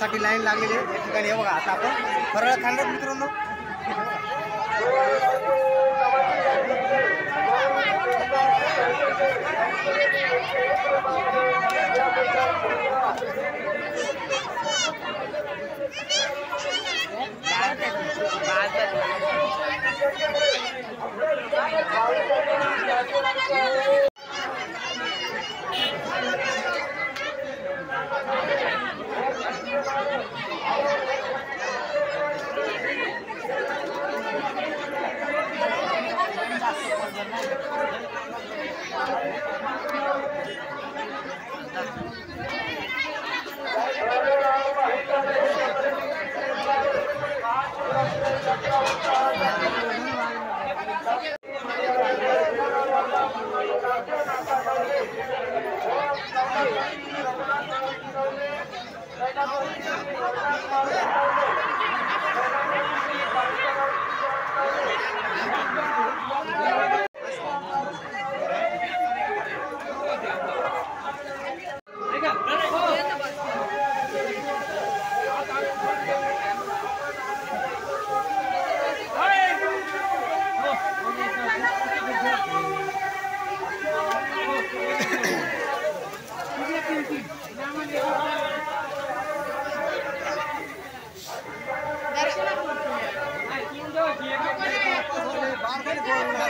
फराळासाठी line लागलेली आहे या ठिकाणी. हे बघा आता आपण फराळ खाणार मित्रांनो.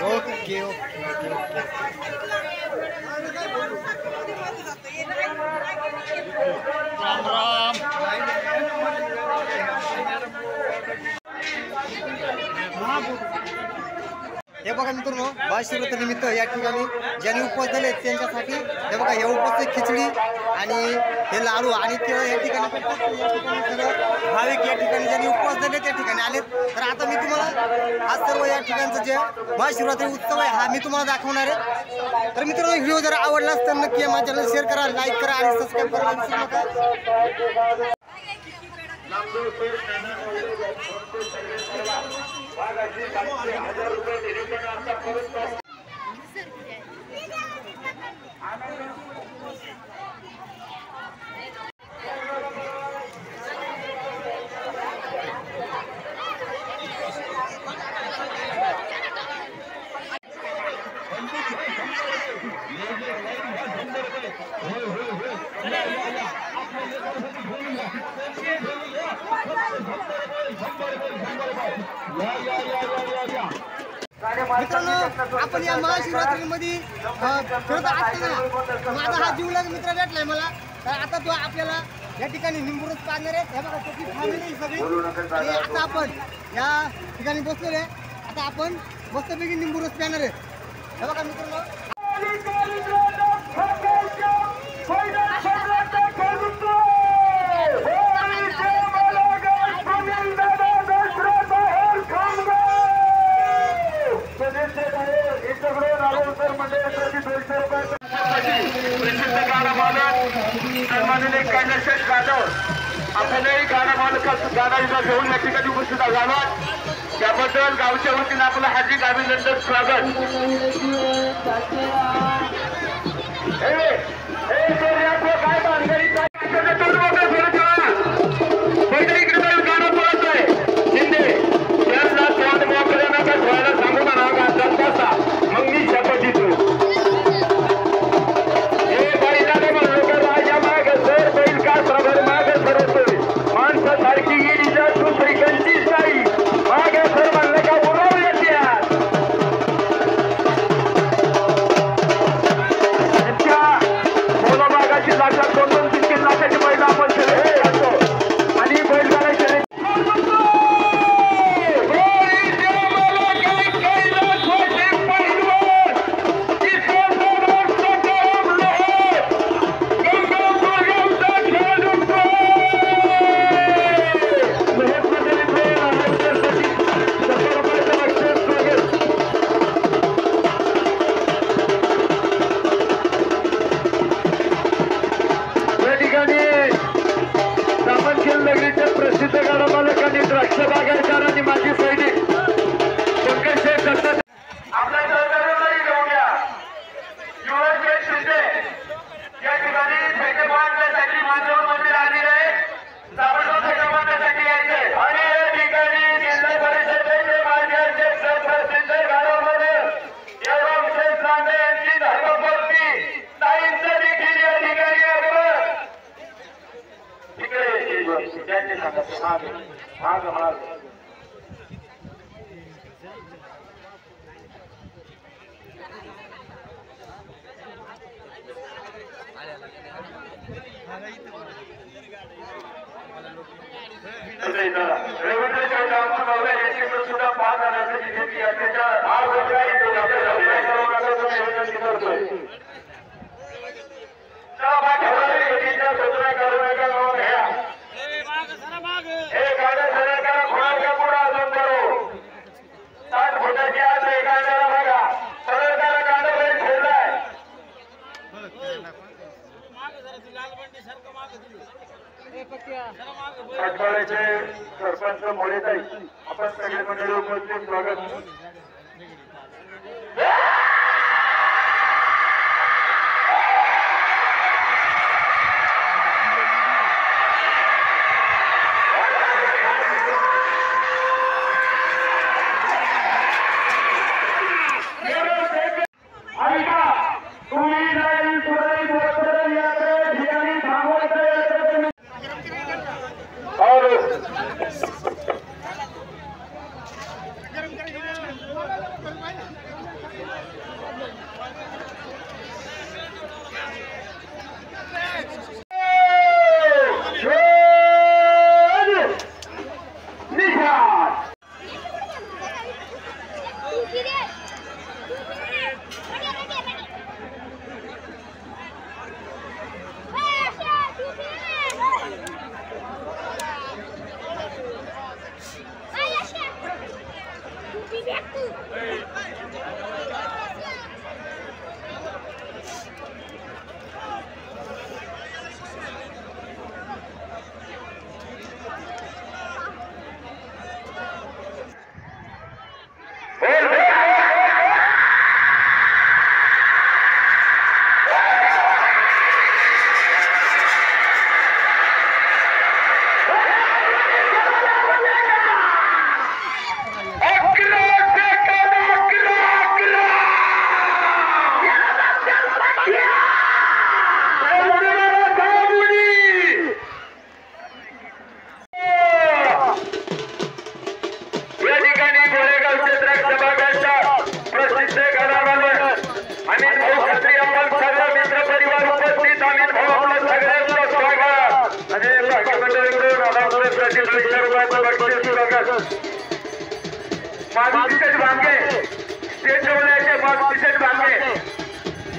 Okay okay okay Ram Ram. हे बघा मित्रांनो महाशिवरात्रीनिमित्त या ठिकाणी ज्यांनी उपवास दिले त्यांच्यासाठी हे बघा हे उपवास खिचडी आणि हे लाडू आणि केळं या ठिकाणी सगळं भाविक या ठिकाणी ज्यांनी उपवास दिले त्या ठिकाणी आलेत. तर आता मी तुम्हाला आज सर्व या ठिकाणचं जे महाशिवरात्री उत्सव आहे हा मी तुम्हाला दाखवणार आहे. तर मित्रांनो व्हिडिओ जर आवडलाच तर नक्की माझ्या चॅनल शेअर करा, लाईक करा आणि सबस्क्राईब करायला विसरू नका. मित्रांनो आपण या महाशिवरात्रीमध्ये खेळत असताना माझा हा जीवलग मित्र भेटलाय मला. तर आता तो आपल्याला या ठिकाणी निंबूरस पाडणार आहे. हे बघा त्याची फॅमिली सगळी आणि आता आपण या ठिकाणी बसलेले आहे. आता आपण मस्तपैकी निंबूरस पाडणार आहे. हे बघा मित्रांनो आपल्यालाही गाणं मालकाचं गाणं घेऊन या ठिकाणी उपस्थित झाला त्याबद्दल गावच्या वतीने आपलं हार्दिक अभिनंदन स्वागत. काय भानगडी गाणं पळत आहे शिंदे त्यांना तोंड मोकळ्या नका धुवायला सांगू ना का मग मी शपथ देतो. माणसासारखी गेलीच्या दुसरी कंचीच नाही मागे सर म्हणलं का बोलावल्या त्या मागे मागे मागे सुद्धा पाच आण्याची विनंती अत्यंत सूचना करू नका नोंद घ्या हे गाड्या सरळ करा कोणाच्या पुढे अजून करू 60 फुटाची आज हे गाड्याला बघा सरळ करा गाड्या बैल ठेवलाय पटवाड्याचे सरपंच मोडेताई आपण सगळे मंडळी उपस्थित स्वागत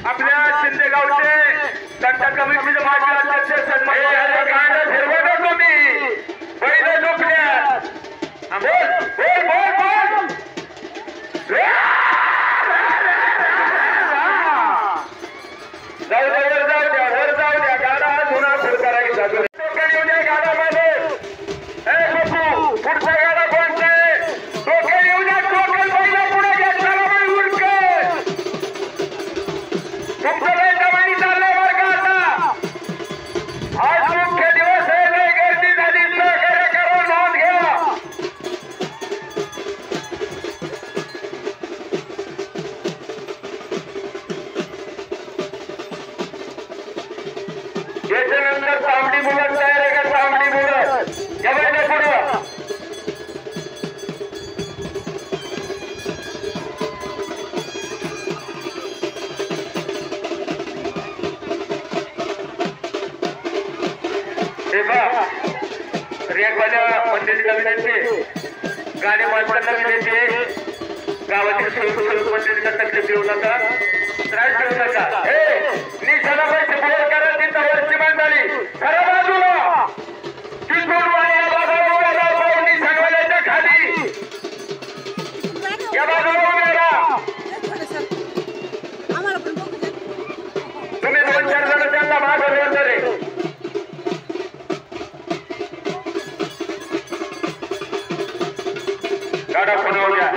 आपल्या शिंदेगावचे तंटा कमिटीचे माजी अध्यक्ष तुम्ही पहिले झोपल्या बोल बोल बोल बोल जाऊ द्या गाडा जुना फुल करायचा गाडामध्ये पुढचा गाडा कोणता टोकन येऊ द्या टोकन पहिला पुढे घ्या चला उडक तुमचं लय कमानी चाललंय बरं का आता आज मुख्य दिवस आहे लय गर्दी झाली सहकार्य करा नोंद घ्या याच्यानंतर तांबडी मुलं तयार आहे का तांबडी मुलं जवळ पुढं रेगवाल्या मंडळीला विनंती गाडी माणसांना विनंती गावातील स्वरूप मंडळीचा तकलीफ देऊ नका त्रास देऊ नका निशाणा पैसे बोल करा तिथं वरची झाली खरं बाजूला तिथून निशाणवाल्याच्या खाली या बाजूला तुम्ही 2-4 जण त्यांना मागं नंतर गाडा बनवल्या